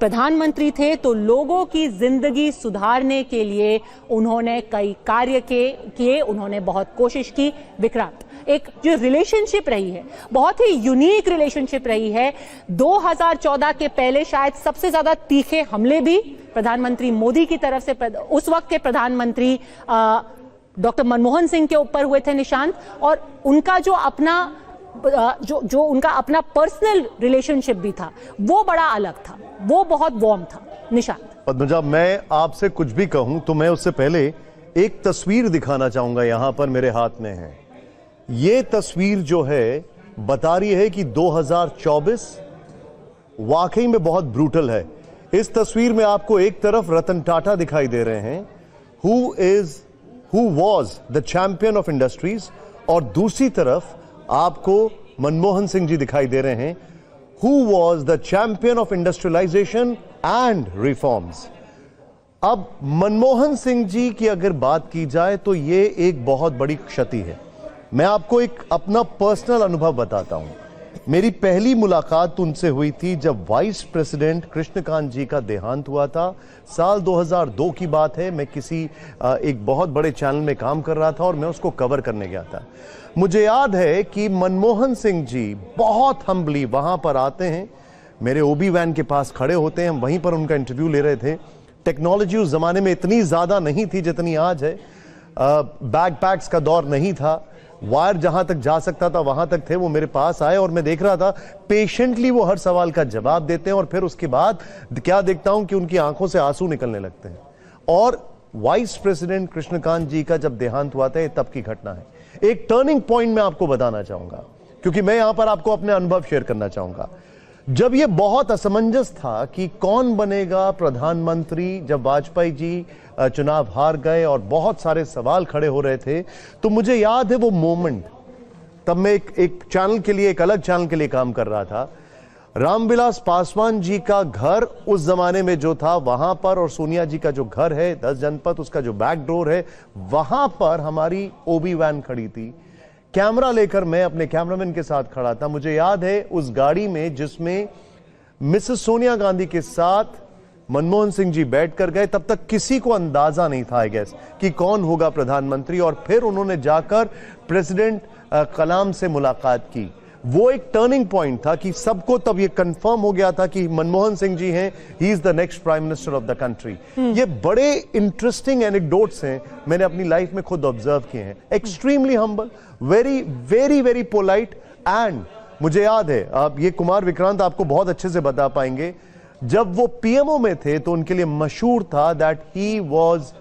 प्रधानमंत्री थे तो लोगों की जिंदगी सुधारने के लिए उन्होंने कई कार्य किए, उन्होंने बहुत कोशिश की। विक्रांत, एक जो रिलेशनशिप रही है, बहुत ही यूनिक रिलेशनशिप रही है। 2014 के पहले शायद सबसे ज्यादा तीखे हमले भी प्रधानमंत्री मोदी की तरफ से उस वक्त के प्रधानमंत्री डॉक्टर मनमोहन सिंह के ऊपर हुए थे, निशांत। और उनका जो उनका अपना पर्सनल रिलेशनशिप भी था, वो बड़ा अलग था, वो बहुत वार्म था। निशांत, पद्मजा, मैं आपसे कुछ भी कहूं तो मैं उससे पहले एक तस्वीर दिखाना चाहूंगा। यहां पर मेरे हाथ में है ये तस्वीर, जो है बता रही है कि 2024 वाकई में बहुत ब्रूटल है। इस तस्वीर में आपको एक तरफ रतन टाटा दिखाई दे रहे हैं, who was the champion of industries, और दूसरी तरफ आपको मनमोहन सिंह जी दिखाई दे रहे हैं, who was the champion of industrialization and reforms। अब मनमोहन सिंह जी की अगर बात की जाए तो ये एक बहुत बड़ी क्षति है। मैं आपको एक अपना पर्सनल अनुभव बताता हूं। मेरी पहली मुलाकात उनसे हुई थी जब वाइस प्रेसिडेंट कृष्णकांत जी का देहांत हुआ था। साल 2002 की बात है। मैं किसी एक बहुत बड़े चैनल में काम कर रहा था और मैं उसको कवर करने गया था। मुझे याद है कि मनमोहन सिंह जी बहुत हम्बली वहां पर आते हैं, मेरे ओबी वैन के पास खड़े होते हैं, हम वहीं पर उनका इंटरव्यू ले रहे थे। टेक्नोलॉजी उस जमाने में इतनी ज्यादा नहीं थी जितनी आज है। बैकपैक्स का दौर नहीं था, वायर जहां तक जा सकता था वहां तक थे। वो मेरे पास आए और मैं देख रहा था पेशेंटली वो हर सवाल का जवाब देते हैं, और फिर उसके बाद क्या देखता हूं कि उनकी आंखों से आंसू निकलने लगते हैं। और वाइस प्रेसिडेंट कृष्णकांत जी का जब देहांत हुआ था, ये तब की घटना है। एक टर्निंग पॉइंट मैं आपको बताना चाहूंगा, क्योंकि मैं यहां पर आपको अपने अनुभव शेयर करना चाहूंगा। जब ये बहुत असमंजस था कि कौन बनेगा प्रधानमंत्री, जब वाजपेयी जी चुनाव हार गए और बहुत सारे सवाल खड़े हो रहे थे, तो मुझे याद है वो मोमेंट। तब मैं एक चैनल के लिए, एक अलग चैनल के लिए काम कर रहा था। रामविलास पासवान जी का घर उस जमाने में जो था वहां पर, और सोनिया जी का जो घर है 10 जनपद, उसका जो बैक डोर है, वहां पर हमारी ओबी वैन खड़ी थी। कैमरा लेकर मैं अपने कैमरामैन के साथ खड़ा था। मुझे याद है उस गाड़ी में जिसमें मिसेस सोनिया गांधी के साथ मनमोहन सिंह जी बैठ कर गए, तब तक किसी को अंदाजा नहीं था आई गेस कि कौन होगा प्रधानमंत्री। और फिर उन्होंने जाकर प्रेसिडेंट कलाम से मुलाकात की। वो एक टर्निंग पॉइंट था कि सबको तब ये कंफर्म हो गया था कि मनमोहन सिंह जी हैं, he is the next prime minister of the country. ये बड़े इंटरेस्टिंग एनेक्डोट्स हैं, मैंने अपनी लाइफ में खुद ऑब्जर्व किए हैं। Extremely humble, very very very polite. And मुझे याद है, आप ये कुमार विक्रांत आपको बहुत अच्छे से बता पाएंगे, जब वो पीएमओ में थे तो उनके लिए मशहूर था that he was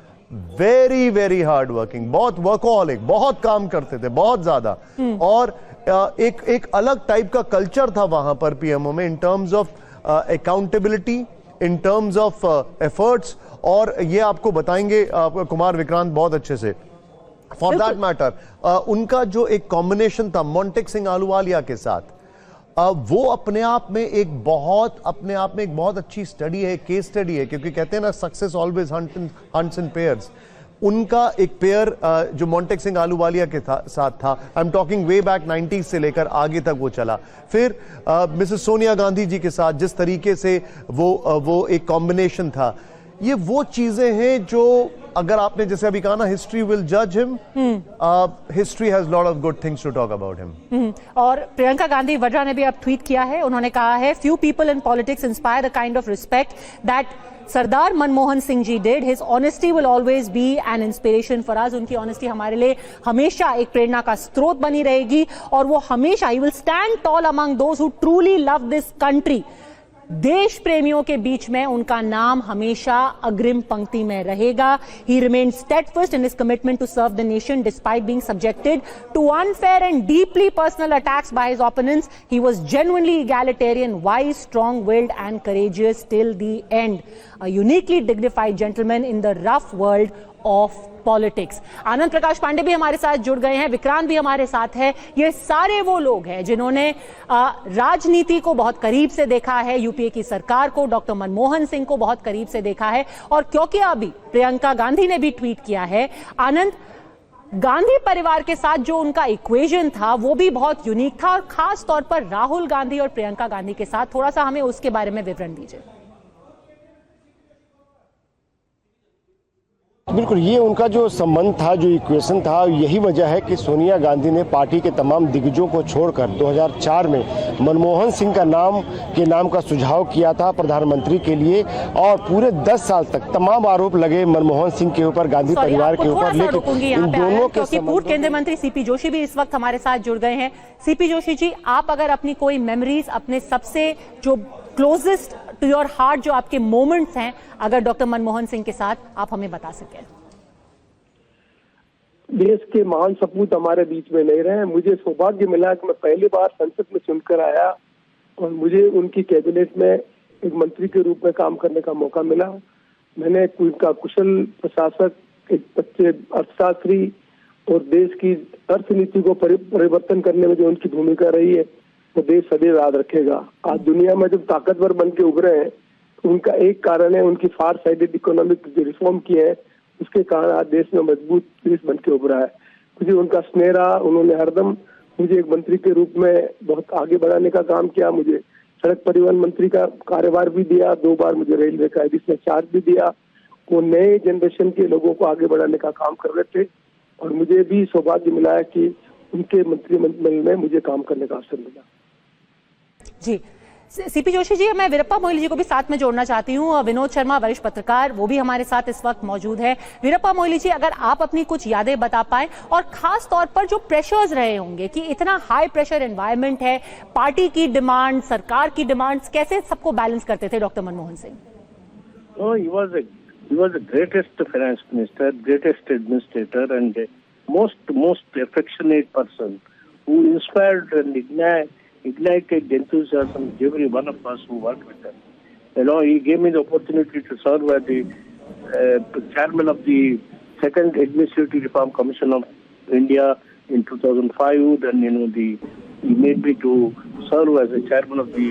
very very hard working, बहुत वर्कोहॉलिक, बहुत काम करते थे, बहुत ज्यादा। और एक अलग टाइप का कल्चर था वहां पर पीएमओ में, in terms of accountability, in terms of efforts. और ये आपको बताएंगे कुमार विक्रांत बहुत अच्छे से। फॉर दैट मैटर उनका जो एक कॉम्बिनेशन था मोंटेक सिंह अहलूवालिया के साथ, वो अपने आप में एक बहुत अच्छी स्टडी है, केस स्टडी है। क्योंकि कहते हैं ना, सक्सेस ऑलवेज हंट्स इन पेयर्स। उनका एक पेयर जो मोंटेक सिंह अहलूवालिया के साथ था, I am talking way back 90s से लेकर आगे तक वो चला। फिर मिसेस सोनिया गांधी जी के साथ जिस तरीके से वो एक कॉम्बिनेशन था, ये वो चीजें हैं जो, अगर आपने जैसे अभी कहा ना, हिस्ट्री विल जज him, history has lot of good things to talk about him. और प्रियंका गांधी वड्रा ने भी अब ट्वीट किया है। उन्होंने कहा है, few people in politics inspire the kind of respect that Sardar Manmohan Singh ji did. His honesty will always be an inspiration for us. उनकी ऑनेस्टी हमारे लिए हमेशा एक प्रेरणा का स्रोत बनी रहेगी, और वो हमेशा, he will stand toll among those who truly love this country. देश प्रेमियों के बीच में उनका नाम हमेशा अग्रिम पंक्ति में रहेगा। He remained steadfast in his commitment to serve the nation despite being subjected to unfair and deeply personal attacks by his opponents. He was genuinely egalitarian, wise, strong-willed and courageous till the end. A uniquely dignified gentleman in the rough world of politics. Anand Prakash Pandey भी हमारे साथ जुड़ गए हैं, विक्रांत भी हमारे साथ है। ये सारे वो लोग हैं जिन्होंने राजनीति को बहुत करीब से देखा है, यूपीए की सरकार को, डॉक्टर मनमोहन सिंह को बहुत करीब से देखा है। और क्योंकि अभी प्रियंका गांधी ने भी ट्वीट किया है, आनंद, गांधी परिवार के साथ जो उनका इक्वेशन था वो भी बहुत यूनिक था, और खास तौर पर राहुल गांधी और प्रियंका गांधी के साथ। थोड़ा सा हमें उसके बारे में विवरण दीजिए। बिल्कुल, ये उनका जो संबंध था, जो इक्वेशन था, यही वजह है कि सोनिया गांधी ने पार्टी के तमाम दिग्गजों को छोड़कर 2004 में मनमोहन सिंह का नाम का सुझाव किया था प्रधानमंत्री के लिए, और पूरे 10 साल तक तमाम आरोप लगे मनमोहन सिंह के ऊपर, गांधी परिवार के ऊपर, लेकिन इन दोनों के क्योंकि पूर्व केंद्रीय मंत्री सीपी जोशी भी इस वक्त हमारे साथ जुड़ गए हैं। सीपी जोशी जी, आप अगर अपनी कोई मेमोरीज, अपने सबसे जो क्लोजेस्ट टू योर हार्ट जो आपके मोमेंट्स हैं, अगर डॉक्टर मनमोहन सिंह के साथ आप हमें बता सकें। देश के महान सपूत हमारे बीच में नहीं रहे। मुझे सौभाग्य मिला कि मैं पहली बार संसद में चुनकर आया और मुझे उनकी कैबिनेट में एक मंत्री के रूप में काम करने का मौका मिला। मैंने उनका कुशल प्रशासक, एक अच्छे अर्थशास्त्री और देश की अर्थनीति को परिवर्तन करने में जो उनकी भूमिका रही है वो देश सदैव याद रखेगा। आज दुनिया में जब ताकतवर बन के उभरे हैं तो उनका एक कारण है उनकी फार साइडेड इकोनॉमिक जो रिफॉर्म किए हैं, उसके कारण आज देश में मजबूत देश बन के उभरा है। मुझे उनका स्नेह रहा। उन्होंने हरदम मुझे एक मंत्री के रूप में बहुत आगे बढ़ाने का काम किया। मुझे सड़क परिवहन मंत्री का कार्यभार भी दिया, 2 बार मुझे रेलवे का एडिशनल चार्ज भी दिया। वो नए जनरेशन के लोगों को आगे बढ़ाने का काम कर रहे थे और मुझे भी सौभाग्य मिला है कि उनके मंत्रिमंडल में मुझे काम करने का अवसर मिला। जी, सीपी जोशी जी, मैं वीरप्पा मोइली जी को भी साथ में जोड़ना चाहती हूँ। विनोद शर्मा, वरिष्ठ पत्रकार, वो भी हमारे साथ इस वक्त मौजूद है। वीरप्पा मोइली जी, अगर आप अपनी कुछ यादें बता पाएं, और खास तौर पर जो प्रेशर्स रहे होंगे कि इतना हाई प्रेशर एनवायरनमेंट है, पार्टी की डिमांड, सरकार की डिमांड्स, कैसे सबको बैलेंस करते थे doctor Manmohan Singh? He was the greatest finance minister, greatest administrator, and most affectionate person who inspired and ignited enthusiasm in every one of us who worked with him. He gave me the opportunity to serve as the chairman of the Second Administrative Reform Commission of India in 2005. Then he made me to serve as a chairman of the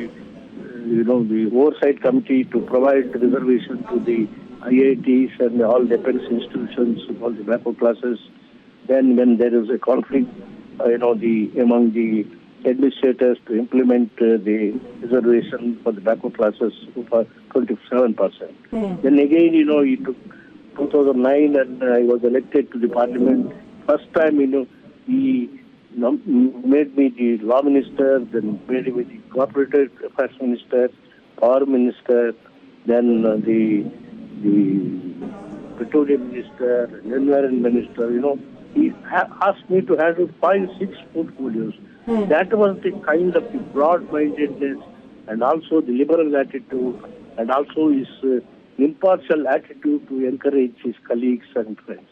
the oversight committee to provide reservation to the IITs and all defense institutions, all the backward classes. Then when there is a conflict, among the administrators to implement the reservation for the backward classes for 27%. Then again, he took 2009 and I was elected to the parliament. First time, he made me the law minister, then made me the corporate affairs minister, power minister, then the petroleum minister, environment minister. He asked me to handle 5-6 portfolios. That was the kind of the broad-mindedness and also the liberal attitude and also his impartial attitude to encourage his colleagues and friends.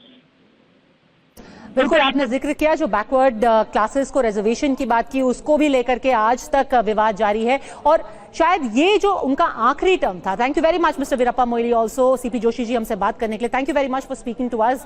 बिल्कुल, आपने जिक्र किया जो backward classes को reservation की बात की, उसको भी लेकर के आज तक विवाद जारी है और शायद ये जो उनका आखिरी टर्म था। Thank you very much mister Veerappa Moily, also CP Joshi ji हमसे बात करने के लिए। Thank you very much for speaking to us.